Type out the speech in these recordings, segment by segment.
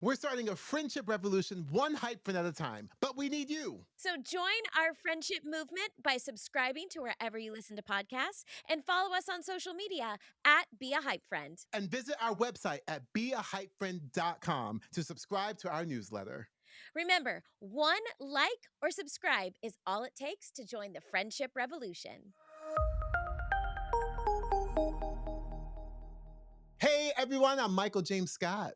We're starting a friendship revolution, one hype friend at a time, but we need you. So join our friendship movement by subscribing to wherever you listen to podcasts and follow us on social media at Be a Hype Friend. And visit our website at beahypefriend.com to subscribe to our newsletter. Remember, one like or subscribe is all it takes to join the friendship revolution. Hey everyone, I'm Michael James Scott.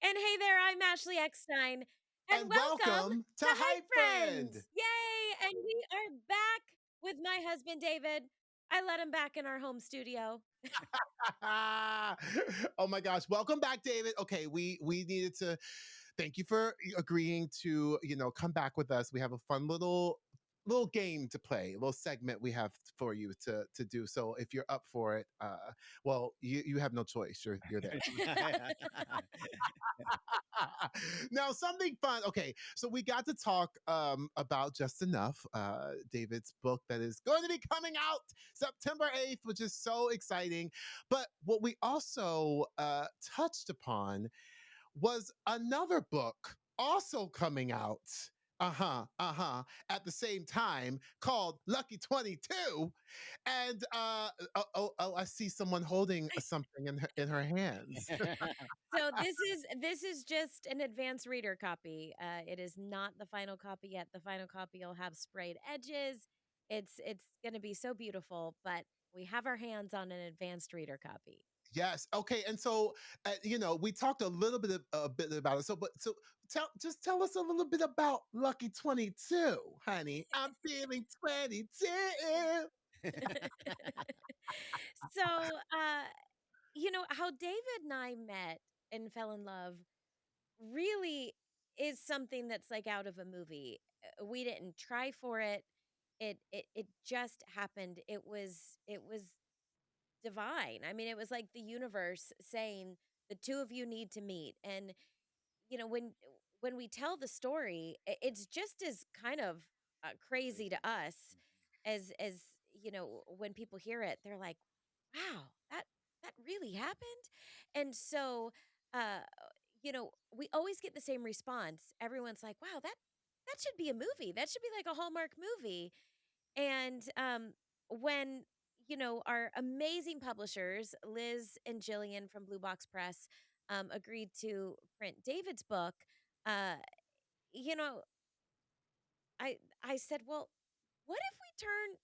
And hey there, I'm Ashley Eckstein. And And welcome welcome to to Hype Hype Friend. Friend. Yay! And we are back with my husband, David. I let him back in our home studio. Oh my gosh, welcome back, David. Okay, we needed to thank you for agreeing to, come back with us. We have a fun little game to play, a little segment we have for you to do. So if you're up for it, well, you have no choice. You're there. Now, something fun. Okay, so we got to talk about Just Enough, David's book that is going to be coming out September 8th, which is so exciting. But what we also touched upon was another book also coming out. At the same time, called Lucky 22. And I see someone holding something in her hands. So this is just an advanced reader copy. It is not the final copy yet. The final copy will have sprayed edges. It's going to be so beautiful, but we have our hands on an advanced reader copy. Yes. Okay. And so, we talked a bit about it. So tell us a little bit about Lucky 22, honey. I'm feeling 22. So, how David and I met and fell in love really is something that's like out of a movie. We didn't try for it. It just happened. It was divine. I mean, it was like the universe saying the two of you need to meet. And you know, when we tell the story, it's just as kind of crazy to Crazy. us Mhm. as when people hear it, they're like, "Wow, that really happened." And so, uh, we always get the same response. Everyone's like, "Wow, that should be a movie. That should be like a Hallmark movie." And when our amazing publishers, Liz and Jillian from Blue Box Press, agreed to print David's book, uh, you know, I said, "Well, what if we turn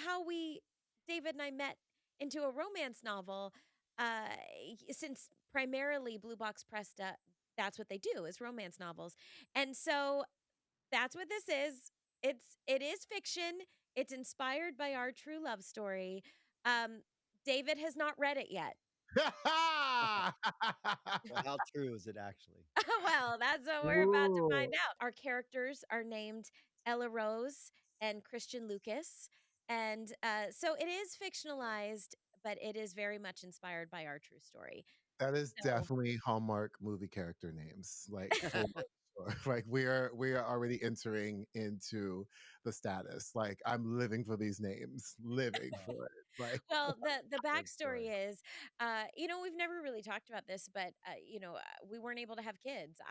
how we David and I met into a romance novel?" Since primarily Blue Box Press, that's what they do is romance novels, and so that's what this is. It is fiction. It's inspired by our true love story. Um, David has not read it yet. Well, how true is it actually? Well, that's what we're about to Ooh. find out. Our characters are named Ella Rose and Christian Lucas, and so it is fictionalized, but it is very much inspired by our true story. That is So definitely Hallmark movie character names, like for sure. Like we are already entering into the status. Like I'm living for these names, living Oh, for it. Like well, the great story. backstory is, we've never really talked about this, but we weren't able to have kids.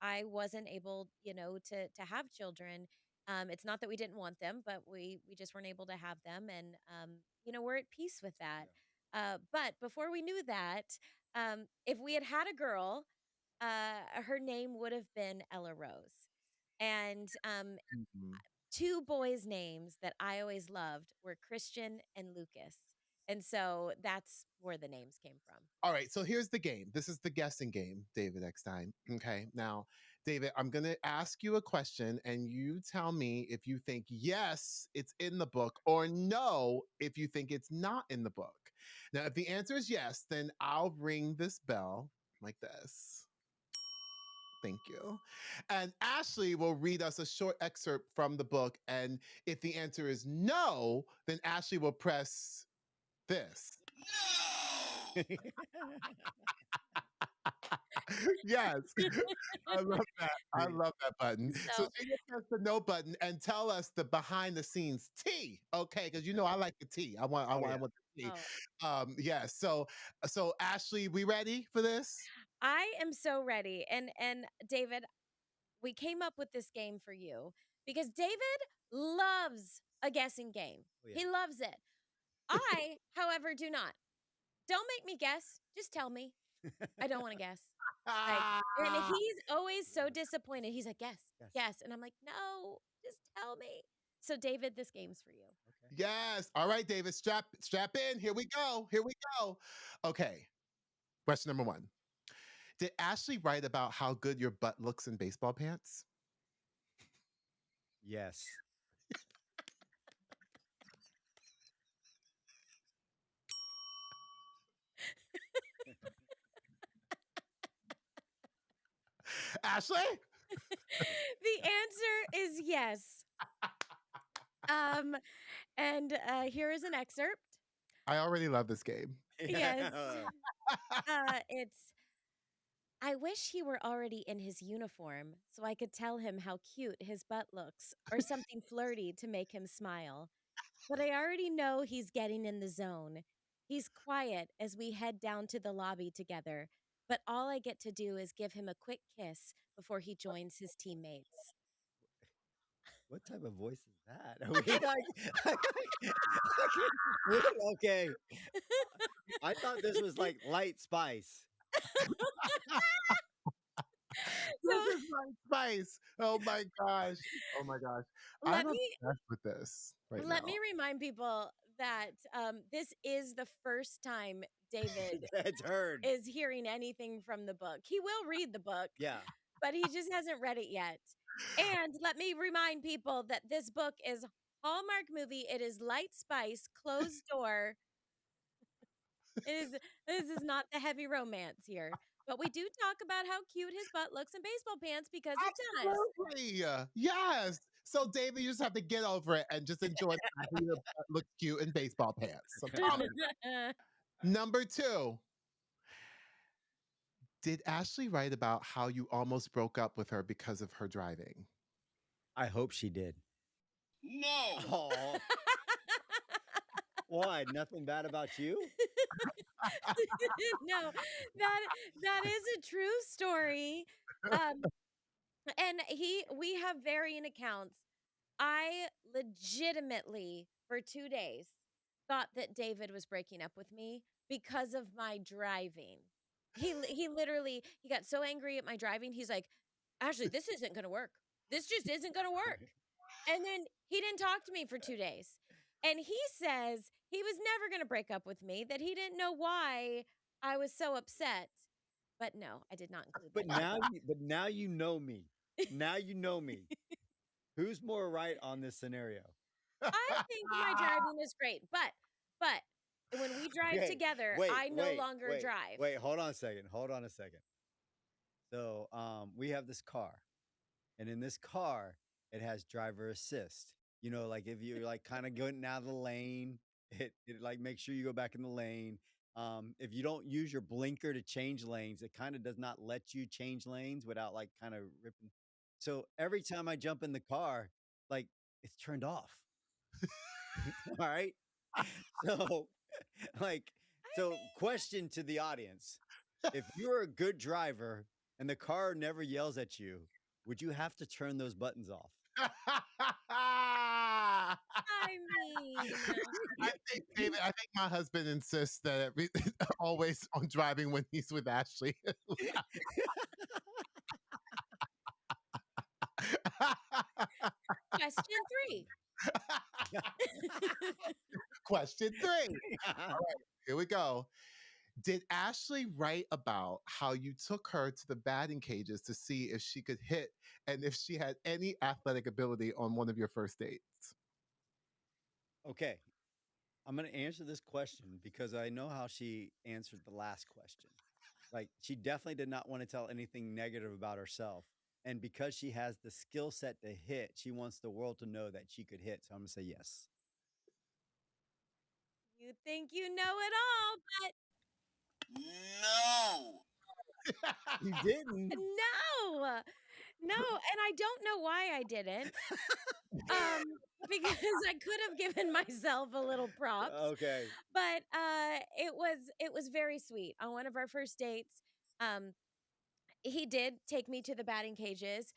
I wasn't able, to have children. It's not that we didn't want them, but we just weren't able to have them, and we're at peace with that. Yeah. But before we knew that, if we had had a girl, her name would have been Ella Rose, and mhm. two boys' names that I always loved were Christian and Lucas, and so that's where the names came from. All right, so here's the game. This is the guessing game, David Eckstein. Okay. Now, David, I'm going to ask you a question and you tell me if you think yes, it's in the book or no, if you think it's not in the book. Now, if the answer is yes, then I'll ring this bell like this. Thank you. And Ashley will read us a short excerpt from the book. And if the answer is no, then Ashley will press this. Yes. I love that. I Great. love that button. So So she will press the no button and tell us the behind the scenes tea. Okay, because I like the tea. I Oh, want I yeah. want the tea. oh, Yeah. So Ashley, we ready for this? I am so ready. And David, we came up with this game for you because David loves a guessing game. Oh, yeah. He loves it. I, however, do not. Don't make me guess. Just tell me. I don't want to guess. Like, and Ah, he's always so Yeah. disappointed. He's like, guess, Yes. guess. And I'm like, no, just tell me. So, David, this game's for you. Okay. yes. All right, David, strap in. Here we go. Here we go. Okay. Question number one. Did Ashley write about how good your butt looks in baseball pants? Yes. Ashley? The answer is yes. Um, and here is an excerpt. I already love this game. Yes. It's I wish he were already in his uniform so I could tell him how cute his butt looks or something flirty to make him smile. But I already know he's getting in the zone. He's quiet as we head down to the lobby together, but all I get to do is give him a quick kiss before he joins his teammates. What type of voice is that? Are we like, okay. I thought this was like light spice. This is my spice. Oh my gosh. Oh my gosh. I'm Let me obsessed with this right let now. me remind people that this is the first time David It's heard. is hearing anything from the book. He will read the book, Yeah. but he just hasn't read it yet. And let me remind people that this book is Hallmark movie. It is light spice, closed door. It is this is not the heavy romance here. But we do talk about how cute his butt looks in baseball pants because it does. Absolutely. Yes. So, David, you just have to get over it and just enjoy the fact that your butt looks cute in baseball pants. So, Thomas, number two. Did Ashley write about how you almost broke up with her because of her driving? I hope she did. No. Oh, why? Nothing bad about you? No, that is a true story. Um, and we have varying accounts. I legitimately, for 2 days, thought that David was breaking up with me because of my driving. He literally he got so angry at my driving. He's like, "Ashley, this isn't going to work. This just isn't going to work." And then he didn't talk to me for 2 days. And he says he was never going to break up with me, that he didn't know why I was so upset. But no, I did not include But that. now you know me. Now you know me. Who's more right on this scenario? I think my driving is great, but when we drive Okay, together, I no longer drive. Wait, hold on a second. Hold on a second. So, we have this car, and in this car, it has driver assist. You know, like if you're like kind of going out of the lane, it like makes sure you go back in the lane. If you don't use your blinker to change lanes, it kind of does not let you change lanes without like kind of ripping. So every time I jump in the car, like it's turned off. All right. So, like, I so mean, question to the audience. If you're a good driver and the car never yells at you, would you have to turn those buttons off? I mean, I think, David, I think my husband insists that always on driving when he's with Ashley. question 3. Question three. Here we go. Did Ashley write about how you took her to the batting cages to see if she could hit and if she had any athletic ability on one of your first dates? Okay. I'm going to answer this question because I know how she answered the last question. Like, she definitely did not want to tell anything negative about herself. And because she has the skill set to hit, she wants the world to know that she could hit. So I'm going to say yes. You think you know it all, but No. You didn't. no. No, and I don't know why I didn't. Because I could have given myself a little props. Okay. But it was very sweet. On one of our first dates, he did take me to the batting cages.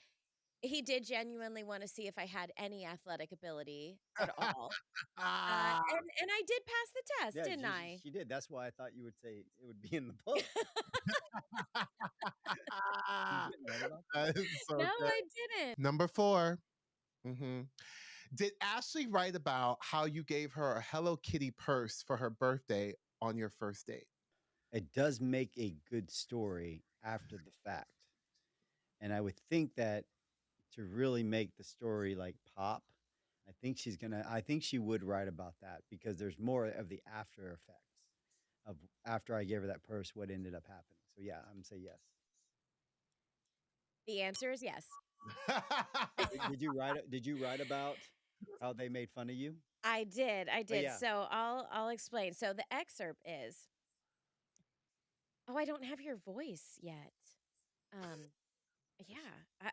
He did genuinely wanna see if I had any athletic ability at all. Ah. And I did pass the test, Yeah, didn't I? she did. That's why I thought you would say it would be in the book. You didn't write about that? That is No, so good. I didn't. Number 4. Mhm. Did Ashley write about how you gave her a Hello Kitty purse for her birthday on your first date? It does make a good story after the fact. And I would think that to really make the story like pop, I think she would write about that because there's more of the after effects of after I gave her that purse, what ended up happening. So yeah, I'm gonna say yes. The answer is yes. Did you write about how they made fun of you? I Oh did. yeah. So I'll explain. So the excerpt is, oh, I don't have your voice yet. Um, yeah.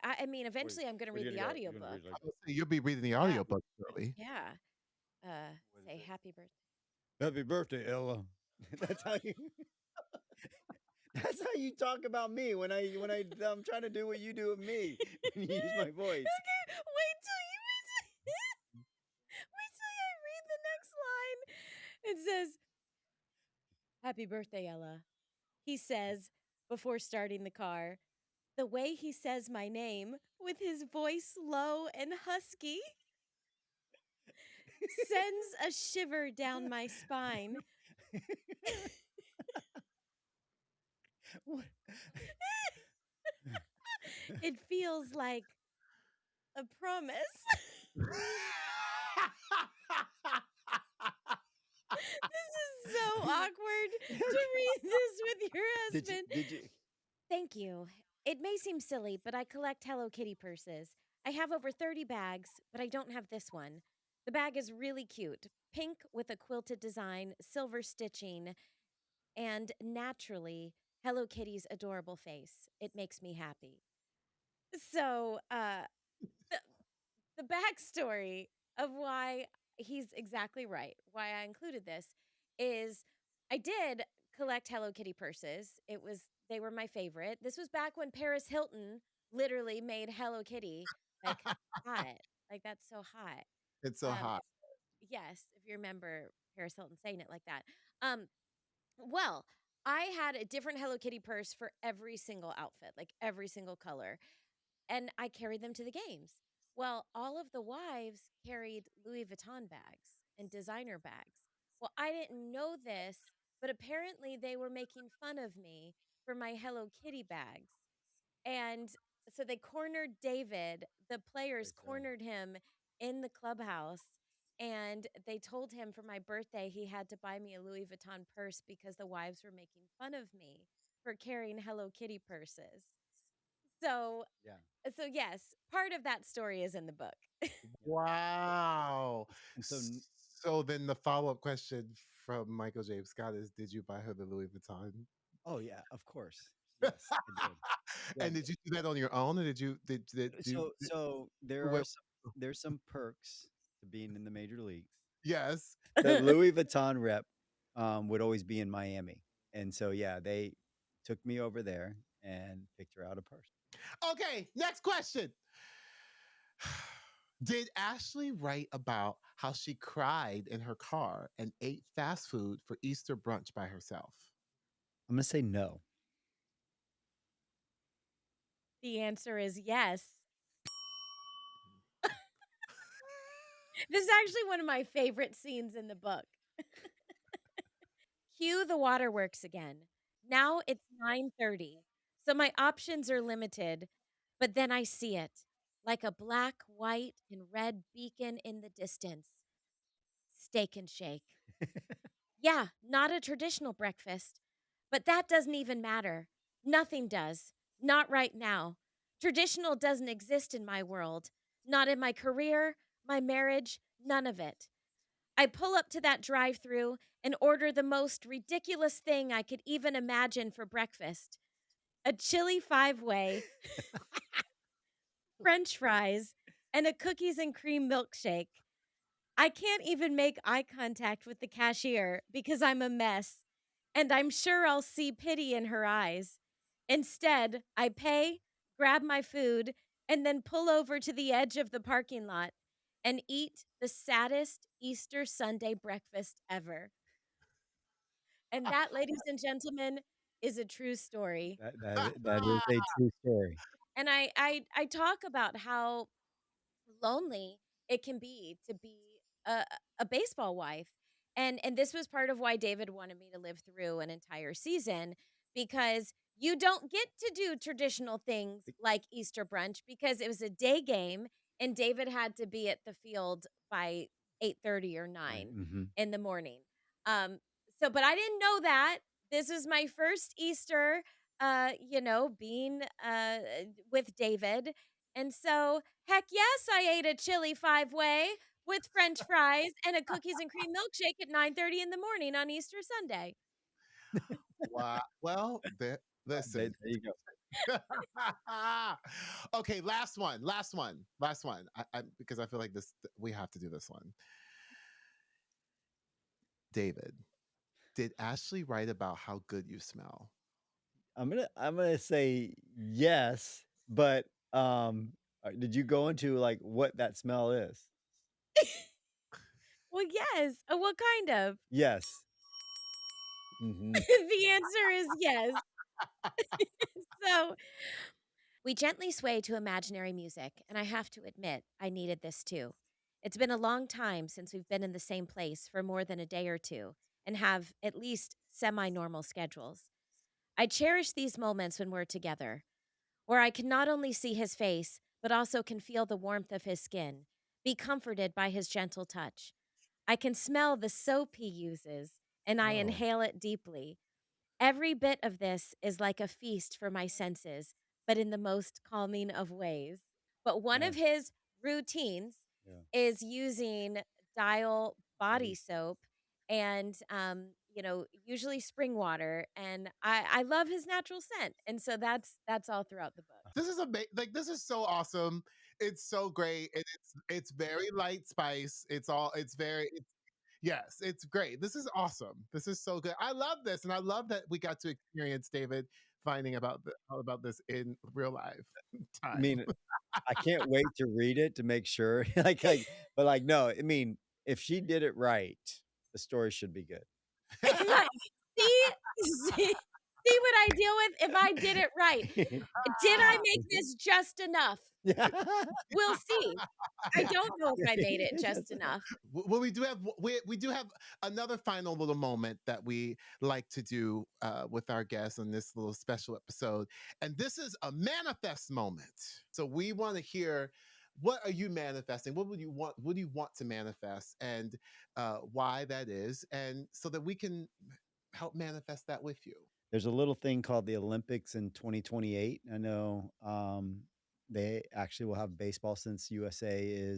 I mean, Where, eventually I'm gonna where read you the gonna go? You're gonna audiobook. read like I would say you'll be reading the Yeah. audiobook shortly. Yeah. what is Say it? happy birthday. Happy birthday, Ella. That's how you that's how you talk about me I'm trying to do what you do with me when you use my voice. Okay, wait till I read the next line. It says, "Happy birthday, Ella." He says before starting the car. The way he says my name with his voice low and husky sends a shiver down my spine. What? It feels like a promise. This is so awkward to read this with your husband. Did you Thank you. It may seem silly, but I collect Hello Kitty purses. I have over 30 bags, but I don't have this one. The bag is really cute. Pink with a quilted design, silver stitching, and naturally, Hello Kitty's adorable face. It makes me happy. So, the, the backstory of why he's exactly right, why I included this, is I did collect Hello Kitty purses. They were my favorite. This was back when Paris Hilton literally made Hello Kitty like hot. Like that's so hot. It's so hot. Yes, if you remember Paris Hilton saying it like that. Um, well, I had a different Hello Kitty purse for every single outfit, like every single color, and I carried them to the games. Well, all of the wives carried Louis Vuitton bags and designer bags. Well, I didn't know this, but apparently they were making fun of me for my Hello Kitty bags. And so they cornered David, the players wait, so cornered him in the clubhouse. And they told him for my birthday he had to buy me a Louis Vuitton purse because the wives were making fun of me for carrying Hello Kitty purses. So, yeah. yes, part of that story is in the book. Yeah. Wow. And so So then the follow-up question from Michael James Scott is, did you buy her the Louis Vuitton? oh yeah, of course. Yes, I did. Yeah. And did you do that on your own, or did you So wait, there's some perks to being in the major leagues. yes. The Louis Vuitton rep would always be in Miami. And so yeah, they took me over there and picked her out a purse. Okay, next question. Did Ashley write about how she cried in her car and ate fast food for Easter brunch by herself? I'm gonna say no. The answer is yes. This is actually one of my favorite scenes in the book. Cue the waterworks again. Now it's 9:30. So my options are limited, but then I see it like a black, white, and red beacon in the distance. Steak and shake. Yeah, not a traditional breakfast, but that doesn't even matter. Nothing does. Not right now. Traditional doesn't exist in my world. Not in my career, my marriage, none of it. I pull up to that drive through and order the most ridiculous thing I could even imagine for breakfast: a chili 5-way, French fries, and a cookies and cream milkshake. I can't even make eye contact with the cashier because I'm a mess, and I'm sure I'll see pity in her eyes. Instead, I pay, grab my food, and then pull over to the edge of the parking lot and eat the saddest Easter Sunday breakfast ever. And that, ladies and gentlemen, is a true story. That is a true story. And I talk about how lonely it can be a a baseball wife. And this was part of why David wanted me to live through an entire season, because you don't get to do traditional things like Easter brunch because it was a day game and David had to be at the field by 8:30 or Right. 9 Mhm. in the morning. Um but I didn't know that. This is my first Easter being with David. And so, heck yes, I ate a chili five-way with french fries and a cookies and cream milkshake at 9:30 in the morning on Easter Sunday. Wow. Well, There listen. there you go. Okay, last one. Because I feel like this we have to do this one. David, did Ashley write about how good you smell? I'm gonna say yes, but, did you go into, like, what that smell is? Well, yes. What kind of? Yes. Mhm. The answer is yes. So, we gently sway to imaginary music, and I have to admit, I needed this too. It's been a long time since we've been in the same place for more than a day or two and have at least semi normal schedules. I cherish these moments when we're together, where I can not only see his face, but also can feel the warmth of his skin, be comforted by his gentle touch. I can smell the soap he uses, and I Oh, inhale it deeply. Every bit of this is like a feast for my senses, but in the most calming of ways. But one yeah, of his routines yeah. is using Dial body Bodies. soap and usually spring water, and I love his natural scent. And so that's all throughout the book. This is like this is so awesome. It's so great, and it's very light spice. It's very yes, it's great. This is awesome. This is so good. I love this, and I love that we got to experience David finding all about this in real life I time. mean, I can't wait to read it to make sure, but, like, no, I mean, if she did it right, the story should be good. Right. See? See what I deal with if I did it right. Did I make this just enough? Yeah. We'll see. I don't know if I made it just enough. Well, we do have another final little moment that we like to do with our guests on this little special episode, and this is a manifest moment. So we want to hear, what are you manifesting? What would you want? What do you want to manifest, and why that is, and so that we can help manifest that with you. There's a little thing called the Olympics in 2028. I know they actually will have baseball since USA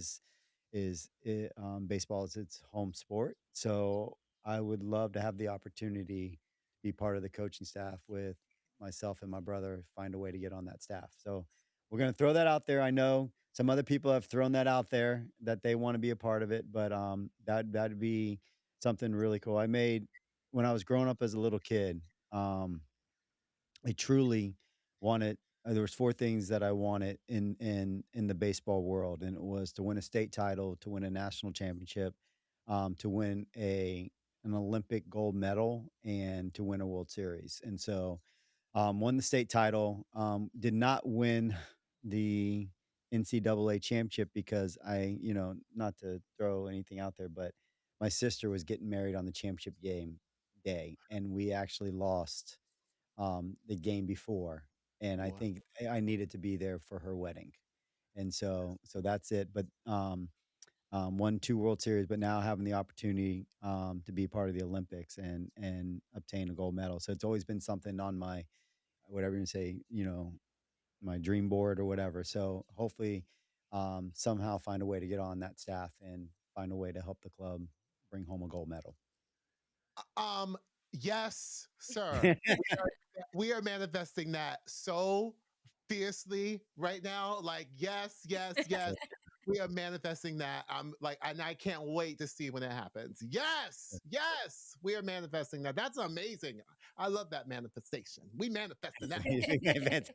baseball is its home sport. So I would love to have the opportunity to be part of the coaching staff with myself and my brother. Find a way to get on that staff. So we're going to throw that out there. I know some other people have thrown that out there that they want to be a part of it, but that'd be something really cool. I made when I was growing up as a little kid. Um, I truly wanted there was 4 things that I wanted in the baseball world, and it was to win a state title, to win a national championship, to win a an Olympic gold medal, and to win a World Series. And so, won the state title, did not win the NCAA championship because not to throw anything out there, but my sister was getting married on the championship game day, and we actually lost the game before, and I Wow. think I needed to be there for her wedding, and so that's it. But won 2 World Series, but now having the opportunity to be part of the Olympics and obtain a gold medal. So it's always been something on my whatever you say, my dream board or whatever. So hopefully, somehow find a way to get on that staff and find a way to help the club bring home a gold medal. Um, yes, sir. We are manifesting that so fiercely right now. Like, yes, yes, yes. We are manifesting that. I'm like, and I can't wait to see when it happens. Yes, yes, we are manifesting that. That's amazing. I love that manifestation. We manifesting that.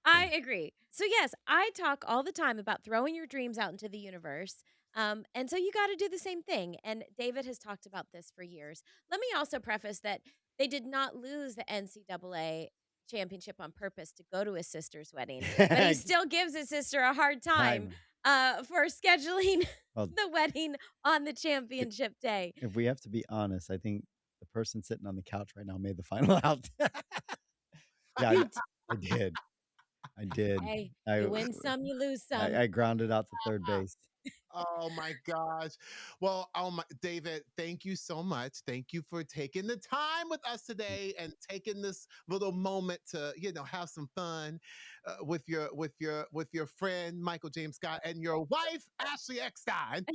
I agree. So, yes, I talk all the time about throwing your dreams out into the universe. And so you got to do the same thing. And David has talked about this for years. Let me also preface that they did not lose the NCAA championship on purpose to go to his sister's wedding, but he still gives his sister a hard time Time. for scheduling Well, the wedding on the championship day. if we have to be honest, I think the person sitting on the couch right now made the final out. Yeah, You I did. I did. Hey, I you win some, you lose some. I grounded out to third base. Oh my gosh. Well, oh my David, thank you so much. Thank you for taking the time with us today and taking this little moment to, have some fun with your friend Michael James Scott and your wife Ashley Eckstein.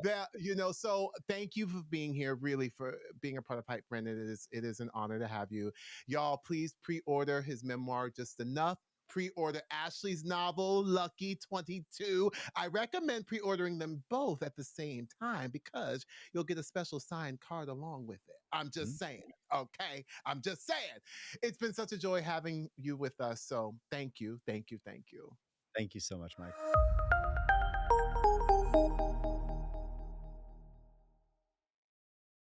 Yeah, yeah. So thank you for being here, really, for being a part of Hype Friend. It is an honor to have you. Y'all, please pre-order his memoir, Just Enough. Pre-order Ashley's novel, Lucky 22. I recommend pre-ordering them both at the same time because you'll get a special signed card along with it. I'm Mhm. just saying. Okay. I'm just saying. It's been such a joy having you with us. So thank you. Thank you. Thank you. Thank you so much, Mike.